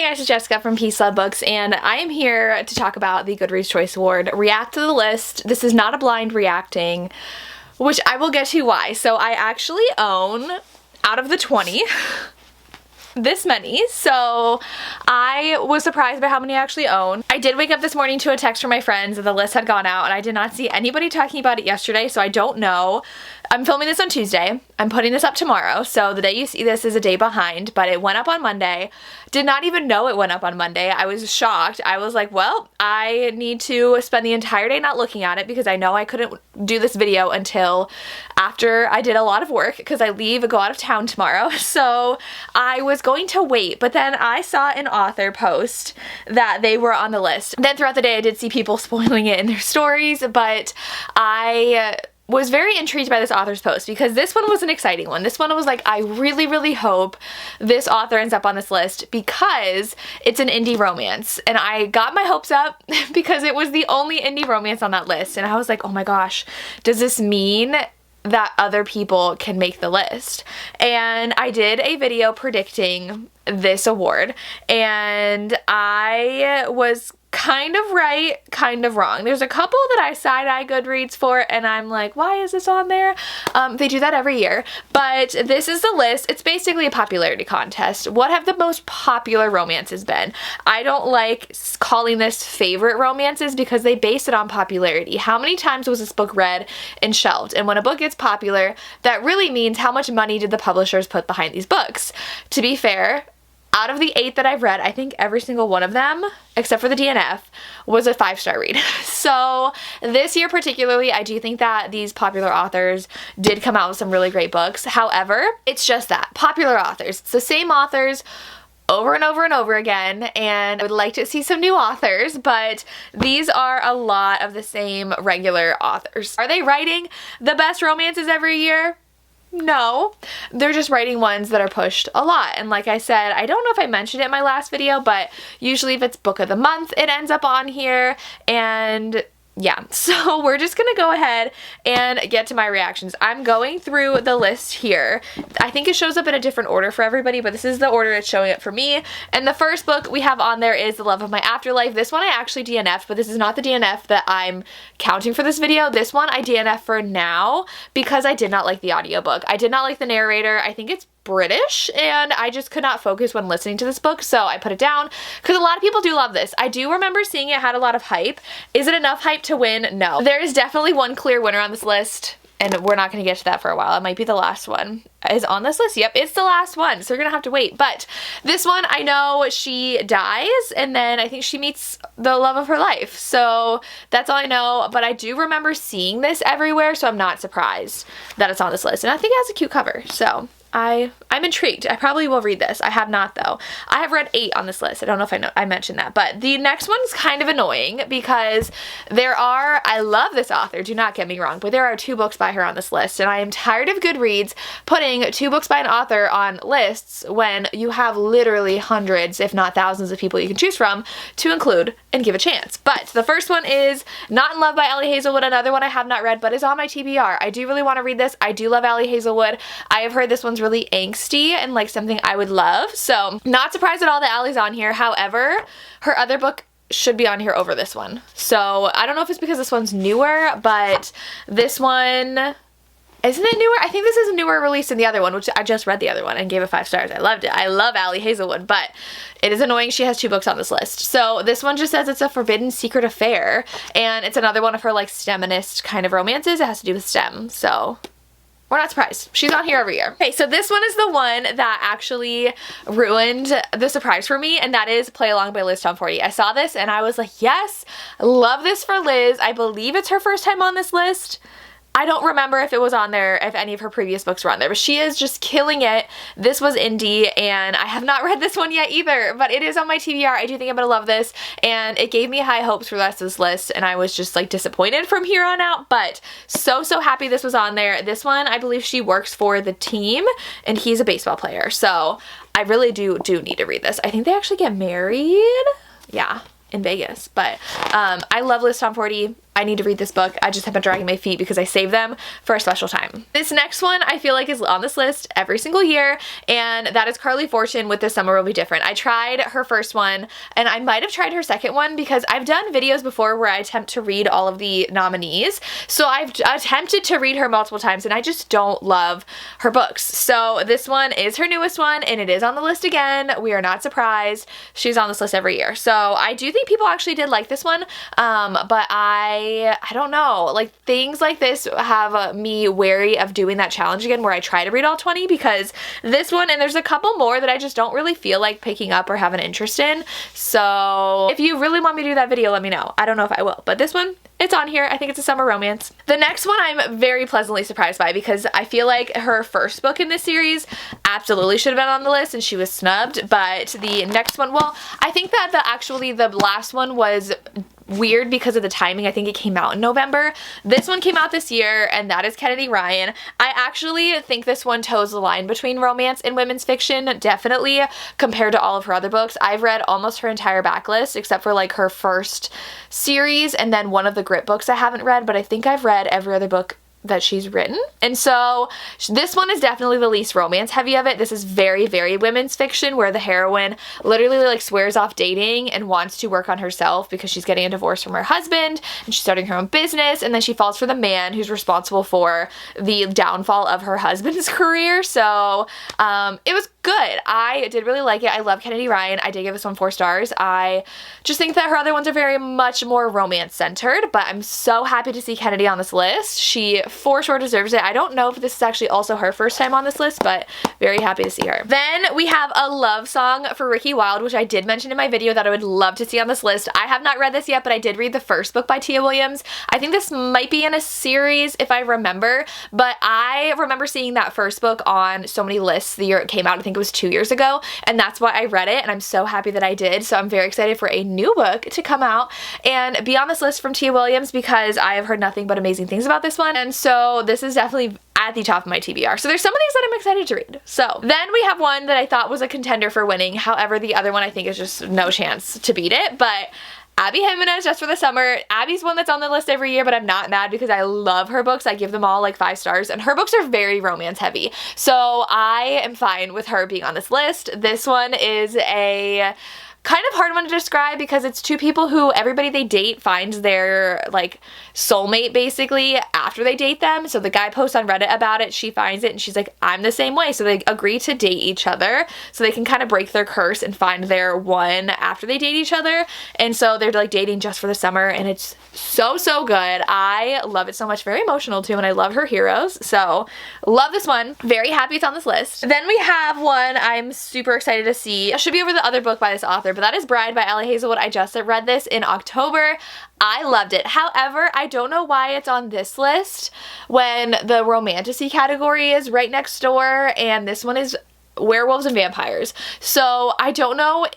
guys, it's Jessica from Peace Love Books, and I am here to talk about the Goodreads Choice Award. React to the list. This is not a blind reacting, which I will get to why. So I actually own, out of the 20, this many, so I was surprised by how many I actually own. I did wake up this morning to a text from my friends that the list had gone out, and I did not see anybody talking about it yesterday, so I don't know. I'm filming this on Tuesday. I'm putting this up tomorrow, so the day you see this is a day behind, but it went up on Monday. Did not even know it went up on Monday. I was shocked. I was like, well, I need to spend the entire day not looking at it because I know I couldn't do this video until after I did a lot of work because I go out of town tomorrow. So I was going to wait, but then I saw an author post that they were on the list. Then throughout the day I did see people spoiling it in their stories, but I was very intrigued by this author's post because this one was an exciting one. This one was like, I really, really hope this author ends up on this list because it's an indie romance. And I got my hopes up because it was the only indie romance on that list. And I was like, oh my gosh, does this mean that other people can make the list? And I did a video predicting this award, and I was kind of right, kind of wrong. There's a couple that I side-eye Goodreads for, and I'm like, why is this on there? They do that every year, but this is the list. It's basically a popularity contest. What have the most popular romances been? I don't like calling this favorite romances because they base it on popularity. How many times was this book read and shelved? And when a book gets popular, that really means how much money did the publishers put behind these books? To be fair, out of the 8 that I've read, I think every single one of them, except for the DNF, was a 5-star read. So this year particularly, I do think that these popular authors did come out with some really great books. However, it's just that. Popular authors. It's the same authors over and over and over again, and I would like to see some new authors, but these are a lot of the same regular authors. Are they writing the best romances every year? No, they're just writing ones that are pushed a lot. And like I said, I don't know if I mentioned it in my last video, but usually if it's book of the month, it ends up on here. And yeah, so we're just gonna go ahead and get to my reactions. I'm going through the list here. I think it shows up in a different order for everybody, but this is the order it's showing up for me. And the first book we have on there is The Love of My Afterlife. This one I actually DNF'd, but this is not the DNF that I'm counting for this video. This one I DNF for now because I did not like the audiobook. I did not like the narrator. I think it's British, and I just could not focus when listening to this book, so I put it down because a lot of people do love this. I do remember seeing it had a lot of hype. Is it enough hype to win? No. There is definitely one clear winner on this list, and we're not going to get to that for a while. It might be the last one. Is on this list? Yep, it's the last one, so we're gonna have to wait. But this one, I know she dies, and then I think she meets the love of her life. So that's all I know, but I do remember seeing this everywhere, so I'm not surprised that it's on this list. And I think it has a cute cover, so I'm intrigued. I probably will read this. I have not, though. I have read 8 on this list. I don't know if I mentioned that, but the next one's kind of annoying because I love this author, do not get me wrong, but there are 2 books by her on this list, and I am tired of Goodreads putting 2 books by an author on lists when you have literally hundreds, if not thousands of people you can choose from to include and give a chance. But the first one is Not in Love by Ellie Hazelwood, another one I have not read, but is on my TBR. I do really want to read this. I do love Ellie Hazelwood. I have heard this one's really angsty and like something I would love, so not surprised at all that Allie's on here. However, her other book should be on here over this one. So I don't know if it's because this one's newer, but this one, isn't it newer? I think this is a newer release than the other one, which I just read the other one and gave it 5 stars. I loved it. I love Ellie Hazelwood, but it is annoying she has 2 books on this list. So this one just says it's a forbidden secret affair, and it's another one of her like STEMinist kind of romances. It has to do with STEM, so we're not surprised. She's on here every year. Okay, so this one is the one that actually ruined the surprise for me, and that is Play Along by Liz Tomforty. I saw this and I was like, yes, love this for Liz. I believe it's her first time on this list. I don't remember if it was on there, if any of her previous books were on there, but she is just killing it. This was indie, and I have not read this one yet either, but it is on my TBR. I do think I'm gonna love this, and it gave me high hopes for the rest of this list, and I was just like disappointed from here on out, but so happy this was on there. This one, I believe she works for the team, and he's a baseball player, so I really do need to read this. I think they actually get married. Yeah. In Vegas, but I love Liz Tomforty. I need to read this book. I just have been dragging my feet because I saved them for a special time. This next one I feel like is on this list every single year, and that is Carly Fortune with This Summer Will Be Different. I tried her first one, and I might have tried her second one because I've done videos before where I attempt to read all of the nominees. So I've attempted to read her multiple times, and I just don't love her books. So this one is her newest one, and it is on the list again. We are not surprised. She's on this list every year. So I do think people actually did like this one, but I don't know. Like, things like this have me wary of doing that challenge again where I try to read all 20, because this one, and there's a couple more that I just don't really feel like picking up or have an interest in. So if you really want me to do that video, let me know. I don't know if I will, but this one, it's on here. I think it's a summer romance. The next one I'm very pleasantly surprised by because I feel like her first book in this series absolutely should have been on the list and she was snubbed, but the next one, well, I think that the last one was weird because of the timing. I think it came out in November. This one came out this year, and that is Kennedy Ryan. I actually think this one toes the line between romance and women's fiction, definitely, compared to all of her other books. I've read almost her entire backlist except for like her first series and then one of the Grit books I haven't read, but I think I've read every other book that she's written. And so this one is definitely the least romance heavy of it. This is very, very women's fiction where the heroine literally like swears off dating and wants to work on herself because she's getting a divorce from her husband and she's starting her own business, and then she falls for the man who's responsible for the downfall of her husband's career. So it was good. I did really like it. I love Kennedy Ryan. I did give this one 4 stars. I just think that her other ones are very much more romance centered, but I'm so happy to see Kennedy on this list. She for sure deserves it. I don't know if this is actually also her first time on this list, but very happy to see her. Then we have a love song for Ricky Wilde, which I did mention in my video that I would love to see on this list. I have not read this yet, but I did read the first book by Tia Williams. I think this might be in a series if I remember, but I remember seeing that first book on so many lists the year it came out. I think it was 2 years ago, and that's why I read it, and I'm so happy that I did. So I'm very excited for a new book to come out and be on this list from Tia Williams because I have heard nothing but amazing things about this one, and so this is definitely at the top of my TBR. So there's some of these that I'm excited to read. So then we have one that I thought was a contender for winning. However, the other one I think is just no chance to beat it, but Abby Jimenez, Just for the Summer. Abby's one that's on the list every year, but I'm not mad because I love her books. I give them all like 5 stars, and her books are very romance heavy. So I am fine with her being on this list. This one is a kind of hard one to describe because it's 2 people who everybody they date finds their like soulmate basically after they date them. So the guy posts on Reddit about it, she finds it, and she's like, I'm the same way. So they agree to date each other so they can kind of break their curse and find their one after they date each other. And so they're like dating just for the summer, and it's so good. I love it so much. Very emotional too, and I love her heroes. So love this one. Very happy it's on this list. Then we have one I'm super excited to see. It should be over the other book by this author, but that is Bride by Allie Hazelwood. I just read this in October. I loved it. However, I don't know why it's on this list when the romantasy category is right next door, and this one is werewolves and vampires. So I don't know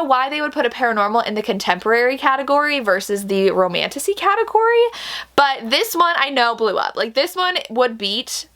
why they would put a paranormal in the contemporary category versus the romantasy category, but this one I know blew up. Like, this one would beat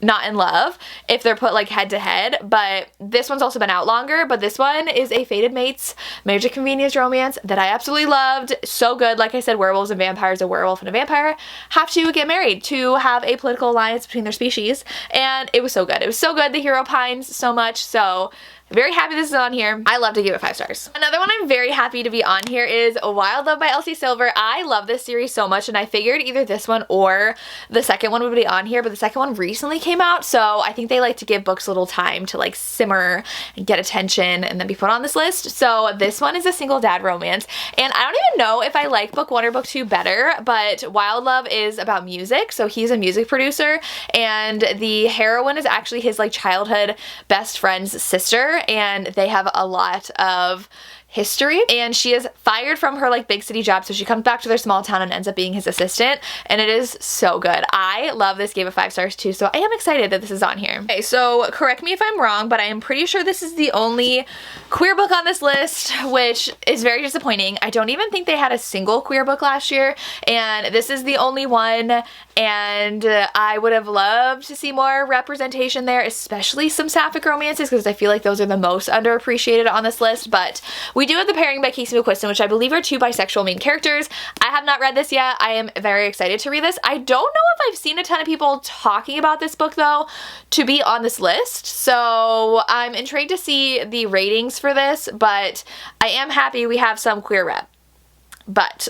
Not in Love if they're put like head to head, but this one's also been out longer. But this one is a Fated Mates marriage of convenience romance that I absolutely loved. So good. Like I said, werewolves and vampires, a werewolf and a vampire have to get married to have a political alliance between their species, and it was so good. It was so good. The hero pines so much, so very happy this is on here. I love to give it 5 stars. Another one I'm very happy to be on here is Wild Love by Elsie Silver. I love this series so much, and I figured either this one or the second one would be on here, but the second one recently came out, so I think they like to give books a little time to like simmer and get attention and then be put on this list. So this one is a single dad romance, and I don't even know if I like book 1 or book 2 better, but Wild Love is about music, so he's a music producer, and the heroine is actually his like childhood best friend's sister, and they have a lot of history, and she is fired from her like big city job, so she comes back to their small town and ends up being his assistant, and it is so good. I love this, gave it 5 stars too, so I am excited that this is on here. Okay, so correct me if I'm wrong, but I am pretty sure this is the only queer book on this list, which is very disappointing. I don't even think they had a single queer book last year, and this is the only one, and I would have loved to see more representation there, especially some sapphic romances, because I feel like those are the most underappreciated on this list, but we We do have The Pairing by Casey McQuiston, which I believe are 2 bisexual main characters. I have not read this yet. I am very excited to read this. I don't know if I've seen a ton of people talking about this book though to be on this list, so I'm intrigued to see the ratings for this, but I am happy we have some queer rep. But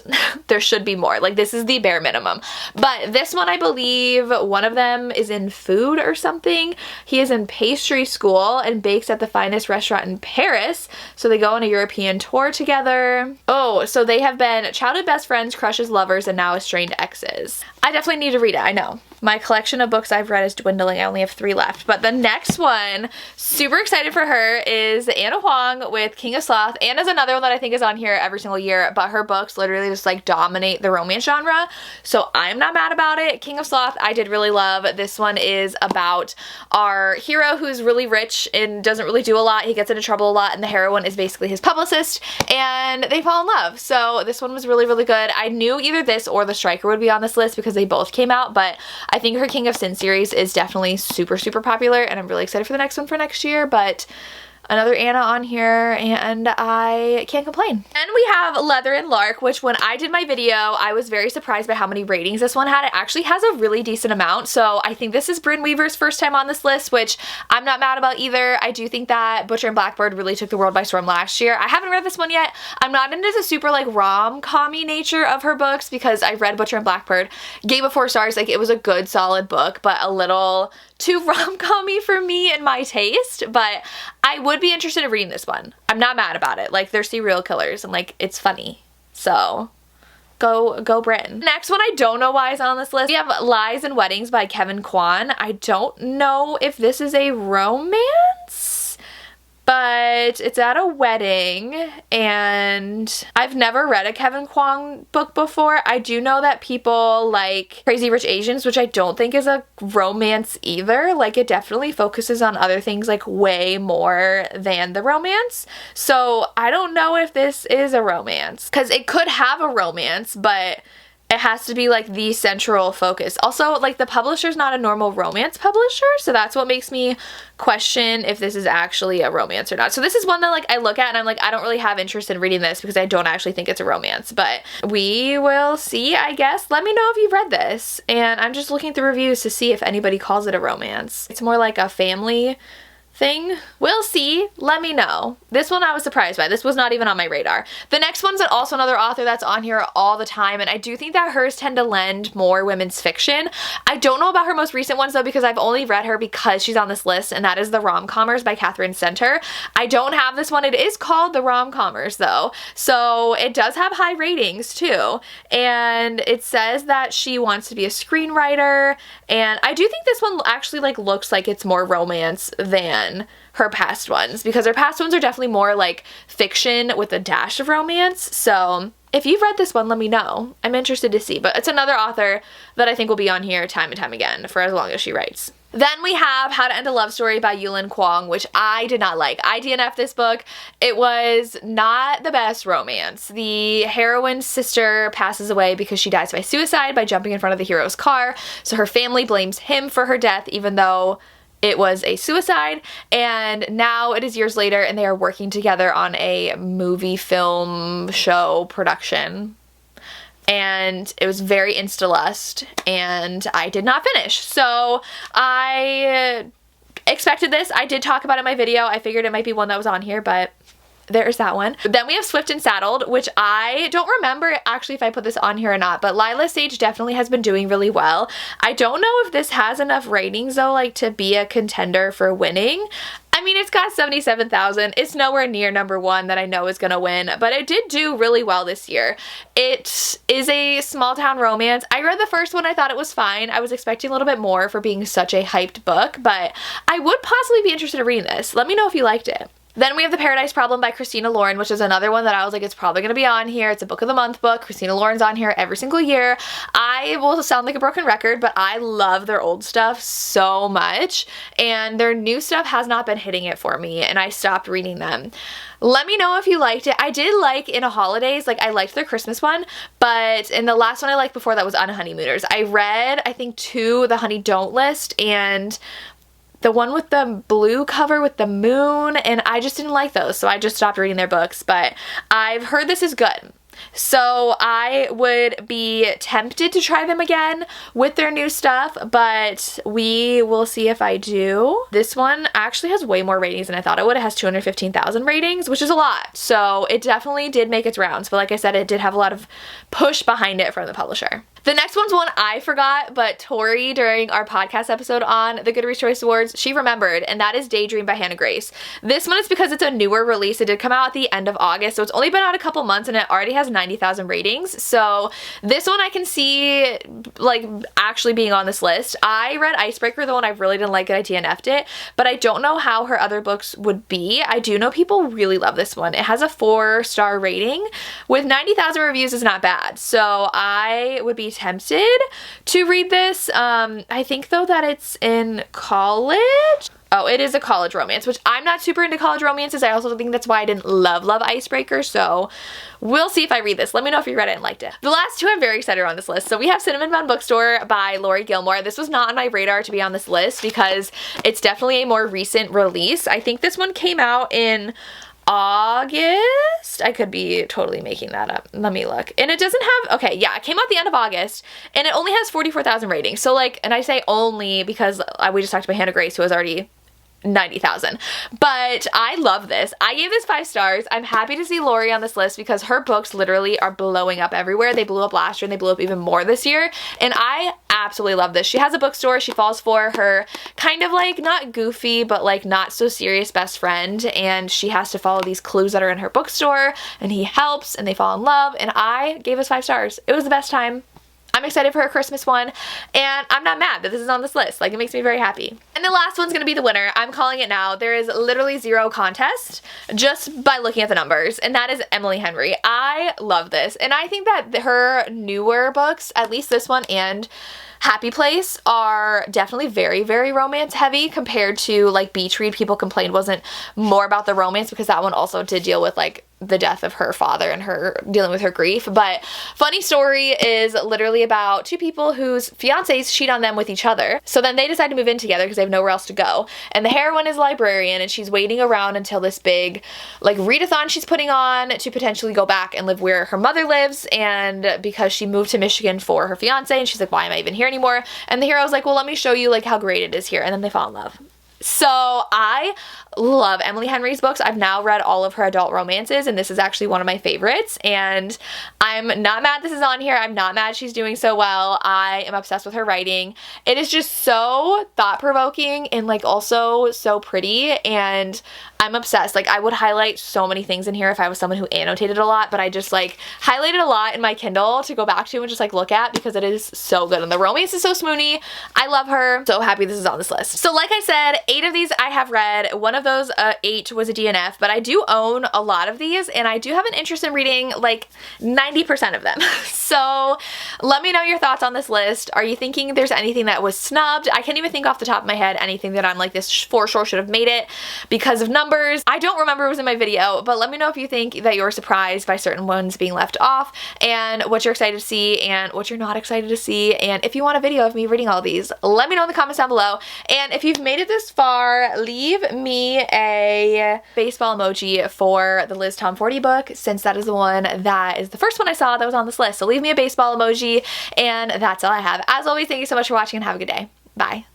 there should be more. Like, this is the bare minimum. But this one, I believe one of them is in food or something. He is in pastry school and bakes at the finest restaurant in Paris. So they go on a European tour together. Oh, so they have been childhood best friends, crushes, lovers, and now estranged exes. I definitely need to read it, I know. My collection of books I've read is dwindling. I only have 3 left. But the next one, super excited for her, is Anna Huang with King of Sloth. Anna's another one that I think is on here every single year, but her books literally just like dominate the romance genre. So I'm not mad about it. King of Sloth, I did really love. This one is about our hero who's really rich and doesn't really do a lot. He gets into trouble a lot, and the heroine is basically his publicist, and they fall in love. So this one was really, really good. I knew either this or The Striker would be on this list because they both came out, but I think her King of Sin series is definitely super, super popular, and I'm really excited for the next one for next year, but another Anna on here, and I can't complain. And we have Leather and Lark, which when I did my video, I was very surprised by how many ratings this one had. It actually has a really decent amount, so I think this is Brynn Weaver's first time on this list, which I'm not mad about either. I do think that Butcher and Blackbird really took the world by storm last year. I haven't read this one yet. I'm not into the super like rom-com-y nature of her books because I read Butcher and Blackbird, gave it 4 stars. Like, it was a good solid book, but a little too rom-com-y for me and my taste, but I would be interested in reading this one. I'm not mad about it. Like, they're serial killers and like it's funny. So go Brynn. Next one, I don't know why it's on this list. We have Lies and Weddings by Kevin Kwan. I don't know if this is a romance, but it's at a wedding, and I've never read a Kevin Kwan book before. I do know that people like Crazy Rich Asians, which I don't think is a romance either. Like, it definitely focuses on other things like way more than the romance. So I don't know if this is a romance, because it could have a romance, but it has to be like the central focus. Also, like, the publisher's not a normal romance publisher, so that's what makes me question if this is actually a romance or not. So this is one that like I look at and I'm like, I don't really have interest in reading this because I don't actually think it's a romance, but we will see, I guess. Let me know if you've read this, and I'm just looking through reviews to see if anybody calls it a romance. It's more like a family thing. We'll see. Let me know. This one I was surprised by. This was not even on my radar. The next one's also another author that's on here all the time, and I do think that hers tend to lend more women's fiction. I don't know about her most recent ones though, because I've only read her because she's on this list, and that is The Romcommers by Catherine Center. I don't have this one. It is called The Romcommers though, so it does have high ratings too, and it says that she wants to be a screenwriter, and I do think this one actually like looks like it's more romance than her past ones, because her past ones are definitely more like fiction with a dash of romance. So if you've read this one, let me know. I'm interested to see, but it's another author that I think will be on here time and time again for as long as she writes. Then we have How to End a Love Story by Yulin Kwong, which I did not like. I DNF'd this book. It was not the best romance. The heroine's sister passes away because she dies by suicide by jumping in front of the hero's car. So her family blames him for her death, even though it was a suicide, and now it is years later and they are working together on a movie, film, show production. And it was very insta-lust, and I did not finish. So I expected this. I did talk about it in my video. I figured it might be one that was on here, but there's that one. Then we have Swift and Saddled, which I don't remember actually if I put this on here or not, but Lila Sage definitely has been doing really well. I don't know if this has enough ratings though, like to be a contender for winning. I mean, it's got 77,000. It's nowhere near #1 that I know is gonna win, but it did do really well this year. It is a small town romance. I read the first one, I thought it was fine. I was expecting a little bit more for being such a hyped book, but I would possibly be interested in reading this. Let me know if you liked it. Then we have The Paradise Problem by Christina Lauren, which is another one that I was like, it's probably going to be on here. It's a book of the month book. Christina Lauren's on here every single year. I will sound like a broken record, but I love their old stuff so much, and their new stuff has not been hitting it for me, and I stopped reading them. Let me know if you liked it. I did like In a Holidays, like I liked their Christmas one, but in the last one I liked before that was On Honeymooners. I read, I think, 2, The Honey Don't List, and the one with the blue cover with the moon, and I just didn't like those, so I just stopped reading their books, but I've heard this is good. So I would be tempted to try them again with their new stuff, but we will see if I do. This one actually has way more ratings than I thought it would. It has 215,000 ratings, which is a lot. So it definitely did make its rounds, but like I said, it did have a lot of push behind it from the publisher. The next one's one I forgot, but Tori, during our podcast episode on the Goodreads Choice Awards, she remembered, and that is Daydream by Hannah Grace. This one is because it's a newer release. It did come out at the end of August, so it's only been out a couple months, and it already has 90,000 ratings. So this one I can see like actually being on this list. I read Icebreaker, the one I really didn't like it, I DNF'd it, but I don't know how her other books would be. I do know people really love this one. It has a 4-star rating. With 90,000 reviews is not bad, so I would be tempted to read this. I think though that it's in college. Oh, it is a college romance, which I'm not super into college romances. I also think that's why I didn't love Icebreaker, so we'll see if I read this. Let me know if you read it and liked it. The last two I'm very excited on this list. So we have Cinnamon Bun Bookstore by Lori Gilmore. This was not on my radar to be on this list because it's definitely a more recent release. I think this one came out in August. I could be totally making that up. Let me look. And it doesn't have, okay, yeah, it came out the end of August, and it only has 44,000 ratings. So like, and I say only because we just talked about Hannah Grace, who has already 90,000. But I love this. I gave this 5 stars. I'm happy to see Lori on this list because her books literally are blowing up everywhere. They blew up last year and they blew up even more this year. And I absolutely love this. She has a bookstore. She falls for her kind of like not goofy, but like not so serious best friend. And she has to follow these clues that are in her bookstore, and he helps and they fall in love. And I gave this 5 stars. It was the best time. I'm excited for her Christmas one, and I'm not mad that this is on this list. Like, it makes me very happy. And the last one's gonna be the winner. I'm calling it now. There is literally zero contest just by looking at the numbers, and that is Emily Henry. I love this, and I think that her newer books, at least this one and Happy Place, are definitely very, very romance heavy compared to like Beach Read. People complained wasn't more about the romance because that one also did deal with like the death of her father and her dealing with her grief. But Funny Story is literally about two people whose fiancés cheat on them with each other. So then they decide to move in together because they have nowhere else to go. And the heroine is a librarian, and she's waiting around until this big like readathon she's putting on to potentially go back and live where her mother lives. And because she moved to Michigan for her fiancé, and she's like, why am I even here anymore? And the hero's like, well, let me show you like how great it is here. And then they fall in love. So I love Emily Henry's books. I've now read all of her adult romances, and this is actually one of my favorites, and I'm not mad this is on here. I'm not mad she's doing so well. I am obsessed with her writing. It is just so thought-provoking and like also so pretty, and I'm obsessed. Like, I would highlight so many things in here if I was someone who annotated a lot, but I just like highlighted a lot in my Kindle to go back to and just like look at because it is so good, and the romance is so swoony. I love her. So happy this is on this list. So like I said, 8 of these I have read. One of those 8 was a DNF, but I do own a lot of these, and I do have an interest in reading like 90% of them. So let me know your thoughts on this list. Are you thinking there's anything that was snubbed? I can't even think off the top of my head anything that I'm like, this for sure should have made it because of numbers. I don't remember it was in my video, but let me know if you think that you're surprised by certain ones being left off, and what you're excited to see and what you're not excited to see. And if you want a video of me reading all these, let me know in the comments down below. And if you've made it this far, leave me a baseball emoji for the Liz Tom 40 book, since that is the one that is the first one I saw that was on this list. So leave me a baseball emoji, and that's all I have. As always, thank you so much for watching, and have a good day. Bye.